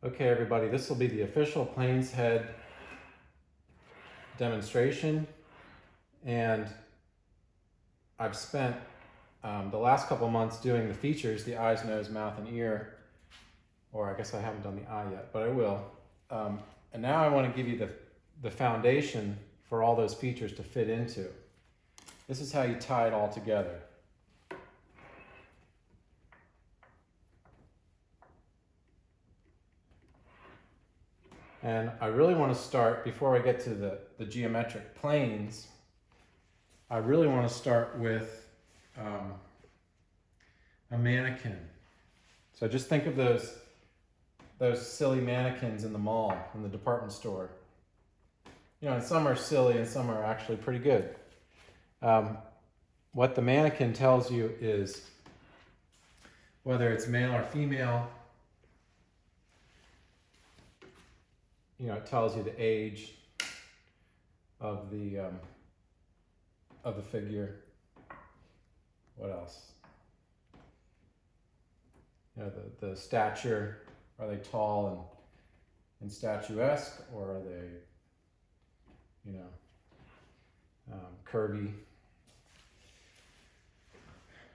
Okay, everybody, this will be the official Plains Head demonstration, and I've spent the last couple months doing the features, the eyes, nose, mouth, and ear, or I guess I haven't done the eye yet, but I will. And now I want to give you the foundation for all those features to fit into. This is how you tie it all together. And I really want to start, before I get to the geometric planes, I really want to start with a mannequin. So just think of those silly mannequins in the mall, in the department store. You know, and some are silly and some are actually pretty good. What the mannequin tells you is whether it's male or female. You know, it tells you the age of the figure. What else? You know, the stature. Are they tall and statuesque, or are they, you know, curvy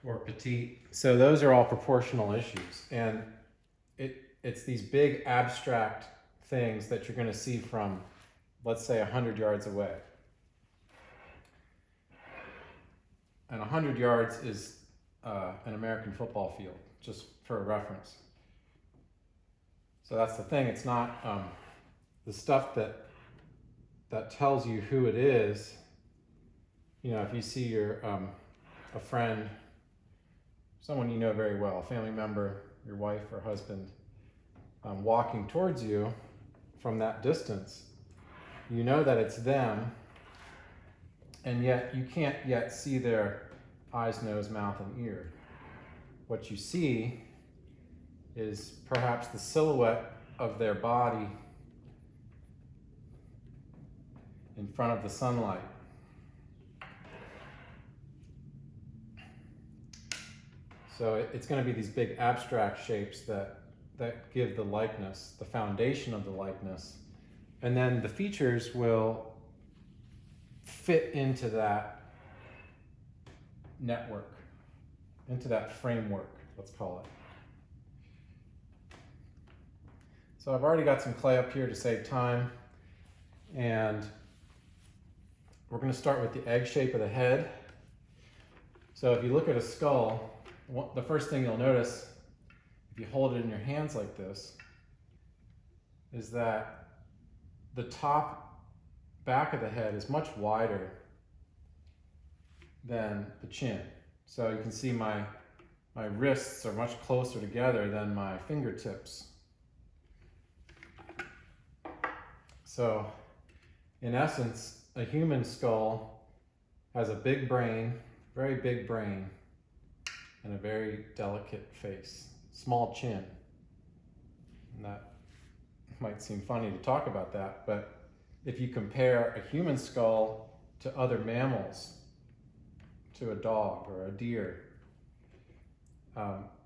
or petite? So those are all proportional issues, and it's these big abstract things that you're going to see from, let's say, 100 yards away. And 100 yards is an American football field, just for a reference. So that's the thing. It's not the stuff that tells you who it is. You know, if you see your a friend, someone you know very well, a family member, your wife or husband, walking towards you from that distance, you know that it's them, and yet you can't yet see their eyes, nose, mouth, and ear. What you see is perhaps the silhouette of their body in front of the sunlight. So it's going to be these big abstract shapes that give the likeness, the foundation of the likeness, and then the features will fit into that network, into that framework, let's call it. So I've already got some clay up here to save time, and we're going to start with the egg shape of the head. So if you look at a skull, the first thing you'll notice, if you hold it in your hands like this, is that the top back of the head is much wider than the chin. So you can see my wrists are much closer together than my fingertips. So in essence, a human skull has a big brain, very big brain, and a very delicate face. Small chin. And that might seem funny to talk about that, but if you compare a human skull to other mammals, to a dog or a deer,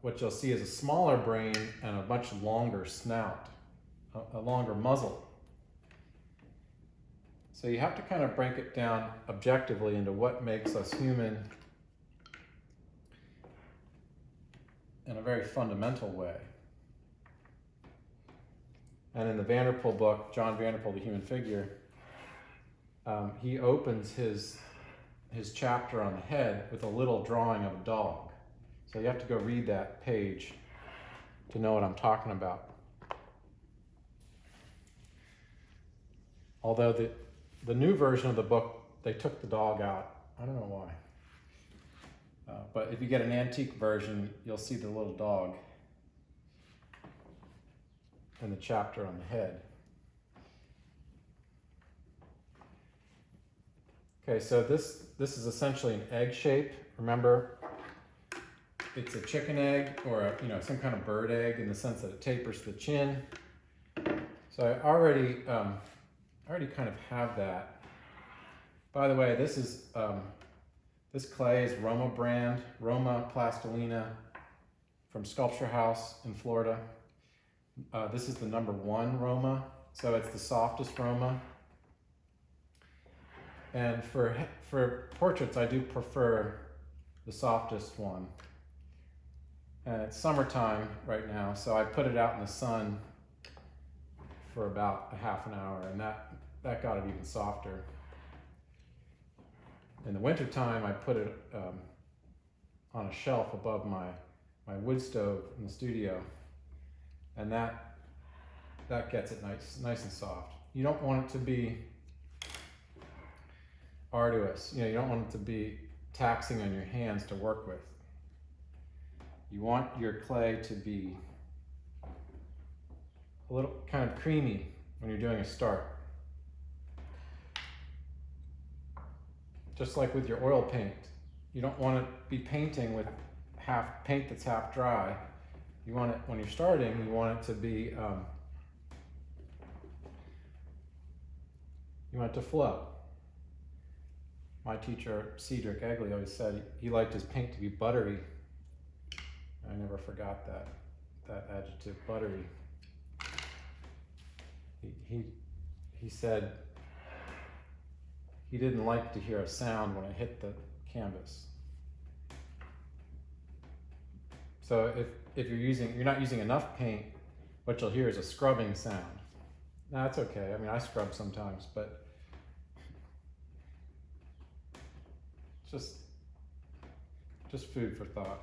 what you'll see is a smaller brain and a much longer snout, a longer muzzle. So you have to kind of break it down objectively into what makes us human in a very fundamental way. And in the Vanderpool book, John Vanderpool, The Human Figure, he opens his chapter on the head with a little drawing of a dog. So you have to go read that page to know what I'm talking about. Although the new version of the book, they took the dog out. I don't know why. But if you get an antique version, you'll see the little dog in the chapter on the head. Okay, so this is essentially an egg shape. Remember, it's a chicken egg or some kind of bird egg in the sense that it tapers the chin. So I already kind of have that. By the way, this clay is Roma brand, Roma Plastilina from Sculpture House in Florida. This is the number 1 Roma, so it's the softest Roma. And for portraits, I do prefer the softest one. And it's summertime right now, so I put it out in the sun for about a half an hour, and that got it even softer. In the wintertime, I put it on a shelf above my wood stove in the studio, and that gets it nice and soft. You don't want it to be arduous. You don't want it to be taxing on your hands to work with. You want your clay to be a little kind of creamy when you're doing a start. Just like with your oil paint, you don't want to be painting with paint that's half dry. You want it, when you're starting, you want it to be, you want it to flow. My teacher, Cedric Egley, always said he liked his paint to be buttery. I never forgot that adjective, buttery. He said he didn't like to hear a sound when it hit the canvas. So if you're not using enough paint, what you'll hear is a scrubbing sound. Now that's okay. I mean, I scrub sometimes, but just food for thought.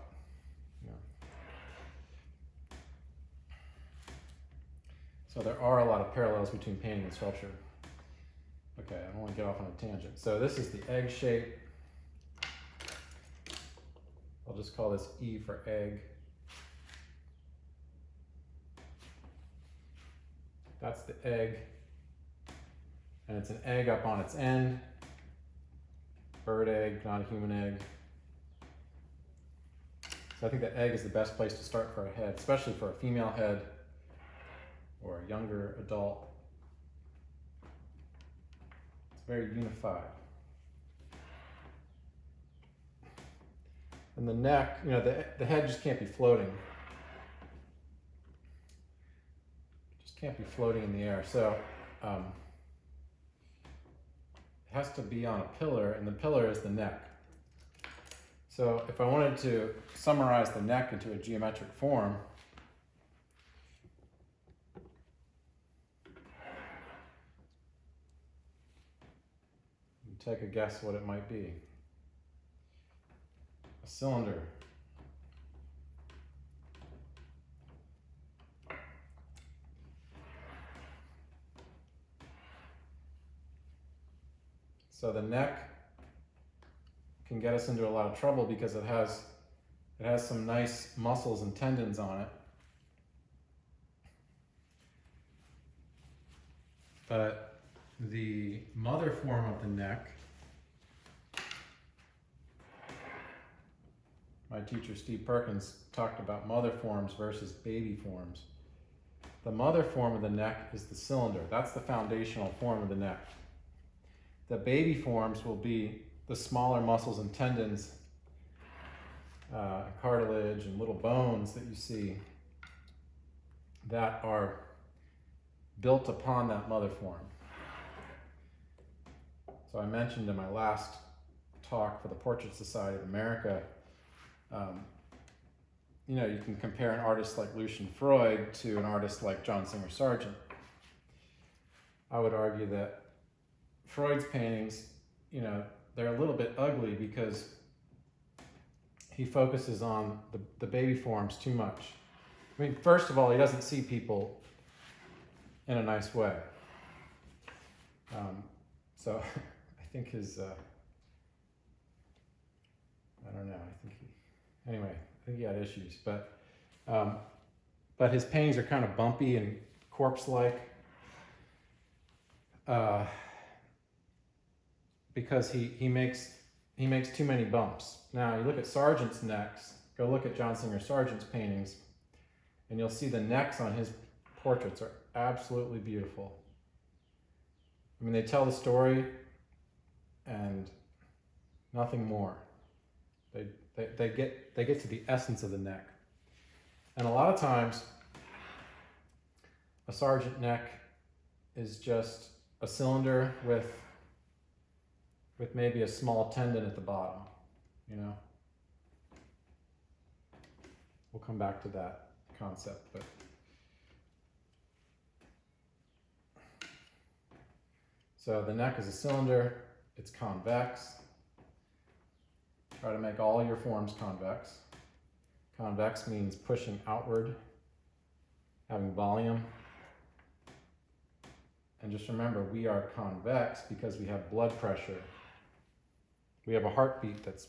So there are a lot of parallels between painting and sculpture. Okay, I don't want to get off on a tangent. So this is the egg shape. I'll just call this E for egg. That's the egg. And it's an egg up on its end. Bird egg, not a human egg. So I think the egg is the best place to start for a head, especially for a female head or a younger adult. It's very unified. And the neck, the head just can't be floating. Just can't be floating in the air. So it has to be on a pillar, and the pillar is the neck. So if I wanted to summarize the neck into a geometric form, take a guess what it might be. A cylinder. So the neck can get us into a lot of trouble because it has some nice muscles and tendons on it. But the mother form of the neck, my teacher Steve Perkins talked about mother forms versus baby forms. The mother form of the neck is the cylinder. That's the foundational form of the neck. The baby forms will be the smaller muscles and tendons, cartilage and little bones that you see that are built upon that mother form. So I mentioned in my last talk for the Portrait Society of America, you can compare an artist like Lucian Freud to an artist like John Singer Sargent. I would argue that Freud's paintings, they're a little bit ugly because he focuses on the baby forms too much. I mean, first of all, he doesn't see people in a nice way. So I think his, I don't know, I think he had issues, but his paintings are kind of bumpy and corpse-like because he makes too many bumps. Now you look at Sargent's necks, go look at John Singer Sargent's paintings, and you'll see the necks on his portraits are absolutely beautiful. I mean, they tell the story and nothing more. They get to the essence of the neck. And a lot of times, A sergeant neck is just a cylinder with maybe a small tendon at the bottom, you know. We'll come back to that concept, but so the neck is a cylinder, it's convex. Try to make all your forms convex. Convex means pushing outward, having volume. And just remember, we are convex because we have blood pressure. We have a heartbeat that's,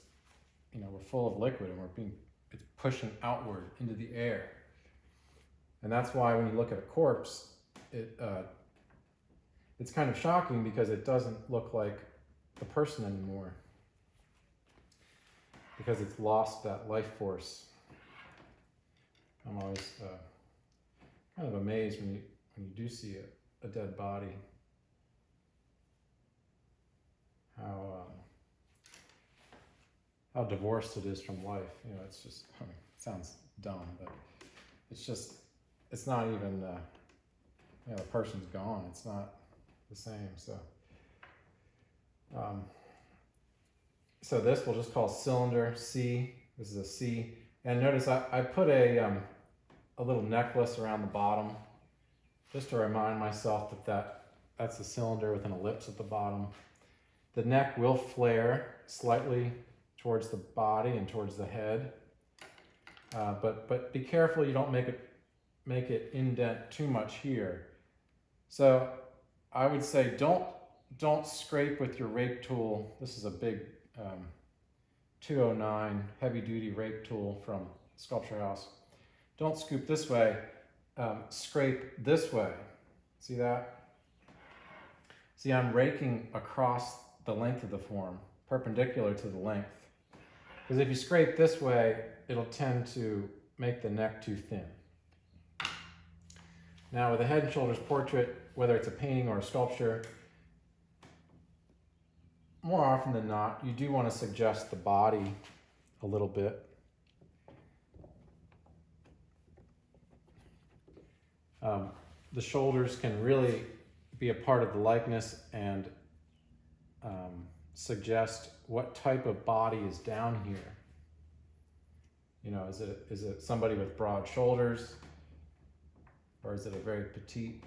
we're full of liquid and it's pushing outward into the air. And that's why when you look at a corpse, it's kind of shocking because it doesn't look like a person anymore, because it's lost that life force. I'm always kind of amazed when you do see a dead body, how divorced it is from life. It's just, it sounds dumb, but it's not even, the person's gone. It's not the same. So this we'll just call cylinder C. This is a C. And notice I put a little necklace around the bottom just to remind myself that's a cylinder with an ellipse at the bottom. The neck will flare slightly towards the body and towards the head, but be careful you don't make it indent too much here. So I would say don't scrape with your rake tool. This is a big 209 heavy duty rake tool from Sculpture House. Don't scoop this way, scrape this way. See that? See, I'm raking across the length of the form, perpendicular to the length. Because if you scrape this way, it'll tend to make the neck too thin. Now with a head and shoulders portrait, whether it's a painting or a sculpture, more often than not, you do want to suggest the body a little bit. The shoulders can really be a part of the likeness and suggest what type of body is down here. Is it somebody with broad shoulders, or is it a very petite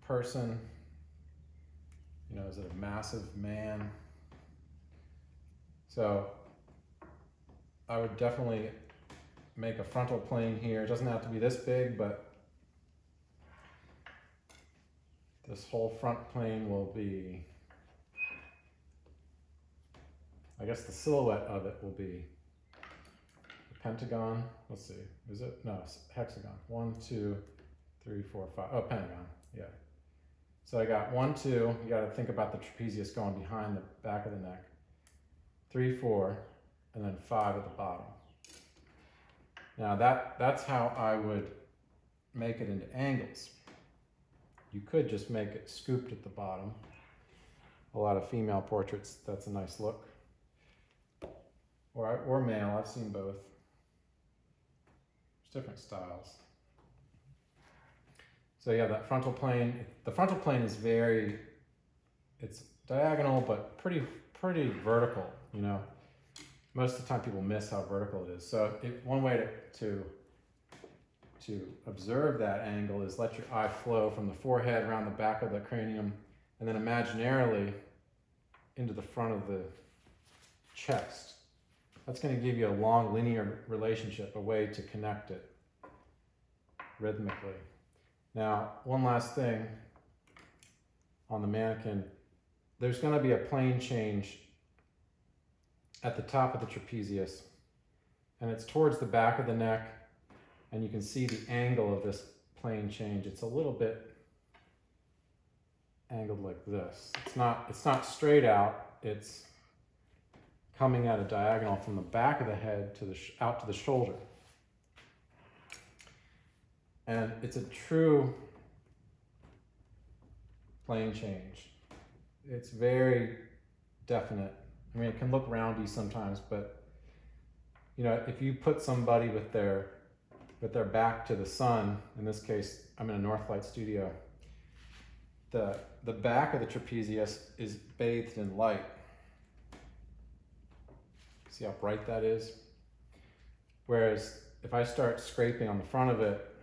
person? Is it a massive man? So I would definitely make a frontal plane here. It doesn't have to be this big, but this whole front plane will be, I guess the silhouette of it will be a pentagon. Let's see, is it? No, it's hexagon. 1, 2, 3, 4, 5. Oh, pentagon, yeah. So I got 1, 2, you gotta think about the trapezius going behind the back of the neck. 3, 4, and then 5 at the bottom. Now that's how I would make it into angles. You could just make it scooped at the bottom. A lot of female portraits, that's a nice look. Or male, I've seen both. There's different styles. So yeah, that frontal plane, the frontal plane is it's diagonal, but pretty vertical, Most of the time people miss how vertical it is. So one way to observe that angle is let your eye flow from the forehead around the back of the cranium and then imaginarily into the front of the chest. That's going to give you a long linear relationship, a way to connect it rhythmically. Now, one last thing on the mannequin, there's going to be a plane change at the top of the trapezius, and it's towards the back of the neck, and you can see the angle of this plane change. It's a little bit angled like this. It's not straight out, it's coming at a diagonal from the back of the head to out to the shoulder. And it's a true plane change. It's very definite. I mean, it can look roundy sometimes, but if you put somebody with their with their back to the sun. In this case, I'm in a Northlight studio. The back of the trapezius is bathed in light. See how bright that is? Whereas if I start scraping on the front of it,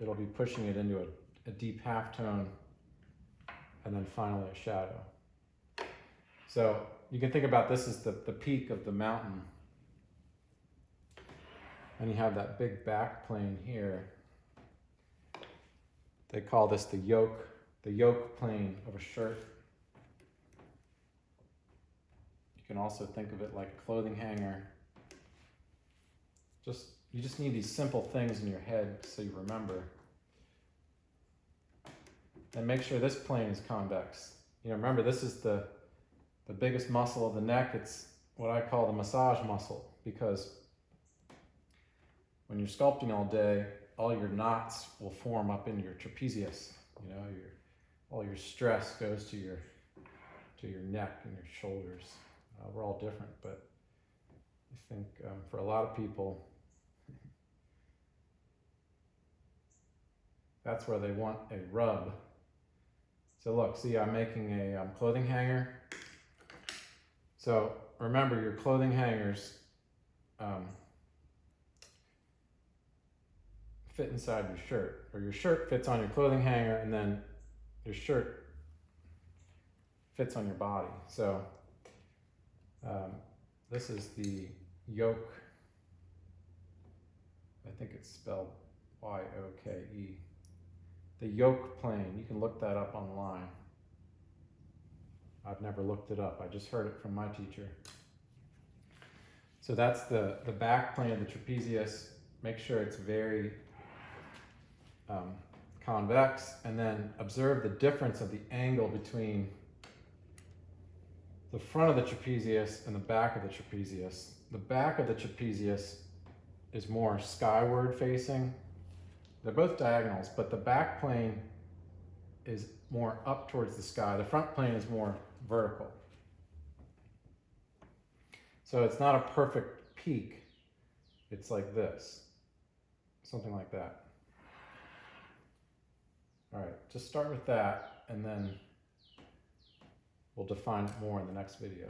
it'll be pushing it into a deep halftone and then finally a shadow. So you can think about this as the peak of the mountain. And you have that big back plane here. They call this the yoke plane of a shirt. You can also think of it like a clothing hanger. You just need these simple things in your head so you remember. And make sure this plane is convex. Remember, this is the biggest muscle of the neck. It's what I call the massage muscle, because when you're sculpting all day, all your knots will form up into your trapezius. All your stress goes to your neck and your shoulders. We're all different, but I think for a lot of people, that's where they want a rub. So look, see, I'm making a clothing hanger. So remember, your clothing hangers fit inside your shirt, or your shirt fits on your clothing hanger, and then your shirt fits on your body. So this is the yoke. I think it's spelled Y-O-K-E. The yoke plane. You can look that up online. I've never looked it up. I just heard it from my teacher. So that's the back plane of the trapezius. Make sure it's very convex, and then observe the difference of the angle between the front of the trapezius and the back of the trapezius. The back of the trapezius is more skyward facing. They're both diagonals, but the back plane is more up towards the sky. The front plane is more vertical. So it's not a perfect peak. It's like this, something like that. All right, just start with that, and then we'll define it more in the next video.